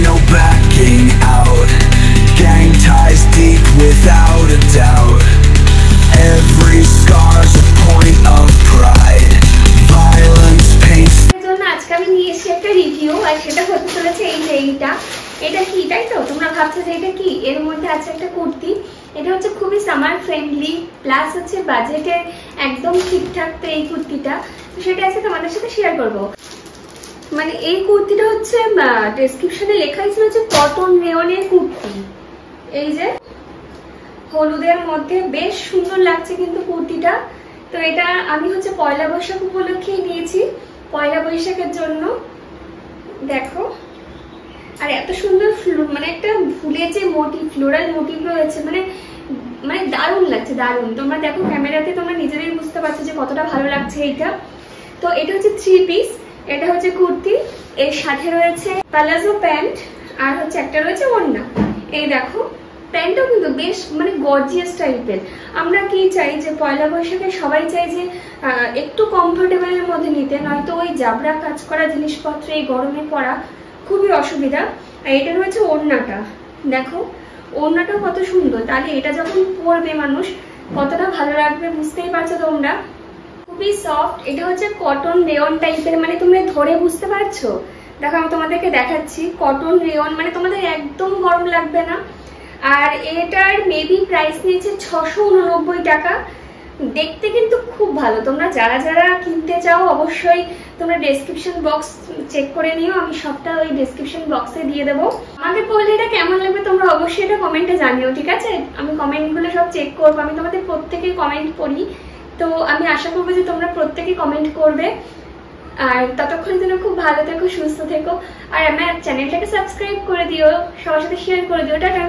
no backing out. Gang ties deep without a doubt. Every scar's a point of pride. Violence paints. জন্য আজকে আমি নিয়ে এসেছি একটা রিভিউ, আর সেটা হতে চলেছে এটা কি, তাই তো তোমরা ভাবছো যে এটা কি। এর মধ্যে আছে একটা কুর্তি, এটা হচ্ছে খুবই সামার ফ্রেন্ডলি, প্লাস হচ্ছে বাজেটে একদম ঠিকঠাক। তো এই কুর্তিটা, তো সেটা আজকে তোমাদের সাথে শেয়ার করব। মানে এই কুর্তিটা হচ্ছে ডেসক্রিপশনে লেখাই ছিল যে কটন রেয়নের কুর্তি। এই যে হলুদের মধ্যে বেশ সুন্দর লাগছে কিন্তু কুর্তিটা। তো এটা আমি হচ্ছে পয়লা বৈশাখ উপলক্ষেই নিয়েছি, পয়লা বৈশাখের জন্য। দেখো, আর এত সুন্দর মানে একটা ফুলের যে মোটিভ, ফ্লোরাল মোটিভ রয়েছে, মানে দারুণ লাগছে, দারুণ। তোমরা দেখো ক্যামেরাতে, তোমরা নিজেরাই বুঝতে পারছো যে কতটা ভালো লাগছে এইটা। তো এটা হচ্ছে 3 পিস, এটা হচ্ছে কুর্তি, এর সাথে রয়েছে প্লাজো প্যান্ট, আর হচ্ছে একটা রয়েছে ওড়না। এই দেখো প্যান্টটাও কিন্তু বেশ গর্জিয়াস টাইপের। আমরা কি চাই যে পয়লা বৈশাখে সবাই চাই যে একটু কমফোর্টেবলের মধ্যে নিতে, নয়তো ওই জাবরা কাজ করা জিনিসপত্র এই গরমে পরা খুবই অসুবিধা। আর এটা রয়েছে ওড়নাটা, দেখো ওড়নাটাও কত সুন্দর। তাহলে এটা যখন পরবে মানুষ কতটা ভালো লাগবে বুঝতেই পারছো তোমরা। খুবই সফট, এটা হচ্ছে কটন রেয়ন টাইপের, তোমরা ধরে বুঝতে পারছো। দেখো আমি তোমাদেরকে দেখাচ্ছি, কটন রেয়ন, তোমাদের একদম গরম লাগবে না। আর এটার মেবি প্রাইস নিয়েছে 689 টাকা। দেখতে কিন্তু খুব ভালো। তোমরা যারা যারা কিনতে চাও অবশ্যই তোমরা ডেসক্রিপশন বক্স চেক করে নিও, আমি সবটা ওই ডেসক্রিপশন বক্সে দিয়ে দেবো। আমাকে পড়লে এটা কেমন লাগবে তোমরা অবশ্যই এটা কমেন্টে জানিও, ঠিক আছে? আমি কমেন্টগুলো সব চেক করবো, আমি তোমাদের প্রত্যেকের কমেন্ট পড়ি। তো আমি আশা করবো যে তোমরা প্রত্যেকে কমেন্ট করবে। আর ততক্ষণ যেন খুব ভালো থেকো, সুস্থ থেকো, আর আমার চ্যানেলটাকে সাবস্ক্রাইব করে দিও, সবার সাথে শেয়ার করে দিও। টাটা।